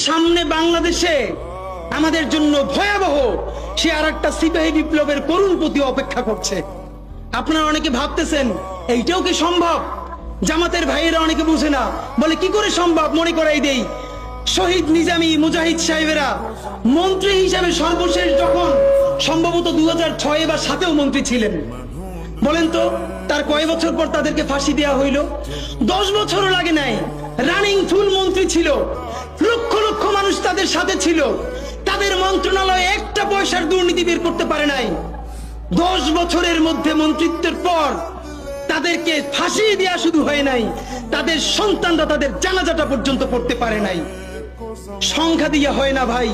সামনে বাংলাদেশে আমাদের জন্য ভয়াবহ সে আরেকটা সিপাহী বিপ্লবের করুণ প্রতি অপেক্ষা করছে। আপনারা অনেকে ভাবতেছেন এইটাও কি সম্ভব? জামাতের ভাইয়েরা অনেকে বুঝে না, বলে কি করে সম্ভব? মনে করাই দেই, শহীদ নিজামী মুজাহিদ সাহেবেরা মন্ত্রী হিসাবে সর্বশেষ যখন সম্ভবত 2006 বা 2007 মন্ত্রী ছিলেন, বলেন তো তার কয় বছর পর তাদেরকে ফাঁসি দেওয়া হইল? 10 বছরও লাগে নাই। রানিং ফুল মন্ত্রী ছিল, লক্ষ লক্ষ মানুষ তাদের সাথে ছিল, তাদের মন্ত্রণালয়ে একটা পয়সার দুর্নীতি বের করতে পারে নাই। 10 বছরের মধ্যে মন্ত্রিত্বের পর তাদেরকে ফাঁসি দেওয়া শুধু হয় নাই, তাদের সন্তানরা তাদের জানাজাটা পর্যন্ত পড়তে পারে নাই। সংখ্যা দিয়ে হয় না ভাই,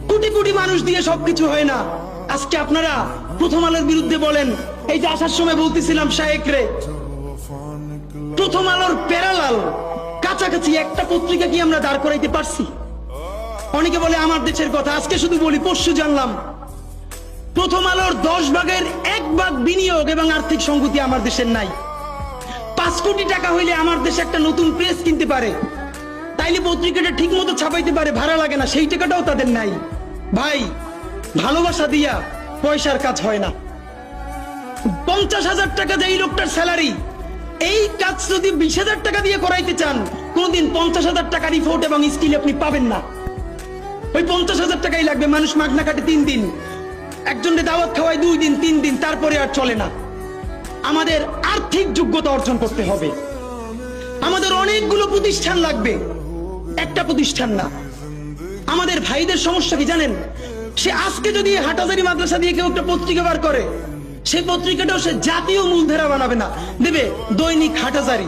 কোটি কোটি মানুষ দিয়ে সবকিছু হয় না। আজকে আপনারা প্রথম আলোর বিরুদ্ধে বলেন, এই যে আসার সময় বলতেছিলাম শায়েক রে, প্রথম আলোর প্যারালাল কাছাকাছি একটা পত্রিকা কি আমরা দাঁড় করাইতে পারছি? অনেকে বলে আমার দেশের কথা, আজকে শুধু বলি, পরশু জানলাম প্রথম আলোর 10 ভাগের 1 ভাগ বিনিয়োগ এবং আর্থিক সংগতি আমার দেশের নাই। 5 কোটি টাকা হইলে আমার দেশে একটা নতুন প্রেস কিনতে পারে, তাইলে পত্রিকাটা ঠিক মতো ছাপাইতে পারে, ভাড়া লাগে না, সেই টাকাটাও তাদের নাই। ভাই, ভালোবাসা দিয়া পয়সার কাজ হয় না। 50,000 টাকা যে এই লোকটার স্যালারি, এই কাজ যদি 20,000 টাকা দিয়ে করাইতে চান, কোনদিন 50,000 টাকা রিপোর্ট এবং স্কিল আপনি পাবেন না। ওই 50,000 টাকাই লাগবে। মানুষ মাগনা কাটে 3 দিন, একজনকে দাওয়াত খাওয়ায় 2 দিন 3 দিন, তারপরে আর চলে না। আমাদের আর্থিক যোগ্যতা অর্জন করতে হবে। আমাদের অনেকগুলো প্রতিষ্ঠান লাগবে, একটা প্রতিষ্ঠান না। আমাদের ভাইদের সমস্যা কি জানেন? সে আজকে যদি হাটাজারি মাদ্রাসা দিয়ে কেউ একটা পত্রিকা বার করে, সেই পত্রিকাটাও সে জাতীয় মূলধারা বানাবে না, দেবে দৈনিক হাটাজারি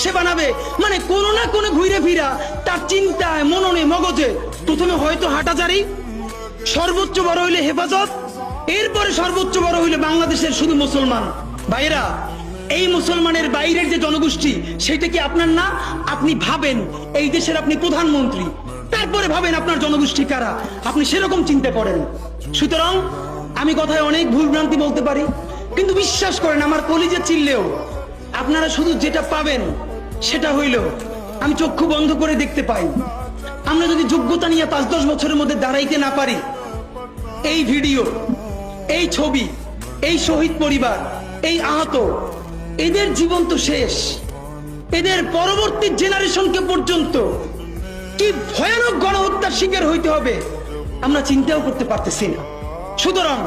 সে বানাবে। মানে কোনো না কোনো ঘুরে ফিরা তার চিন্তায়, মননে, মগজে প্রথমে হয়তো হাটাজারি, সর্বোচ্চ বড় হইলে হেফাজত, এরপরে সর্বোচ্চ বড় হইলে বাংলাদেশের শুধু মুসলমান। ভাইরা, এই মুসলমানের বাইরের যে জনগোষ্ঠী, সেটা কি আপনার না? আপনি ভাবেন এই দেশের আপনি প্রধানমন্ত্রী, তারপরে ভাবেন আপনার জনগোষ্ঠী কারা, আপনি সেরকম চিন্তা করেন। সুতরাং আমি কথায় অনেক ভুলভ্রান্তি বলতে পারি, কিন্তু বিশ্বাস করেন আমার কলিজা চিল্লেও আপনারা শুধু যেটা পাবেন সেটা হইল আমি চক্ষু বন্ধ করে দেখতে পাই। আমরা যদি যোগ্যতা নিয়ে 5-10 বছরের মধ্যে দাঁড়াইতে না পারি, এই ভিডিও, এই ছবি, এই শহীদ পরিবার, এই আহত, এদের জীবন তো শেষ। এদের পরবর্তী জেনারেশনকে পর্যন্ত কি ভয়ানক গণহত্যার শিকার হইতে হবে আমরা চিন্তাও করতে পারতেছি না। সুতরাং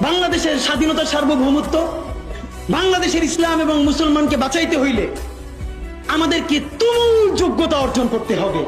বাংলাদেশের স্বাধীনতার সার্বভৌমত্ব, বাংলাদেশের ইসলাম এবং মুসলমানকে বাঁচাইতে হইলে আমাদেরকে তুমুল যোগ্যতা অর্জন করতে হবে।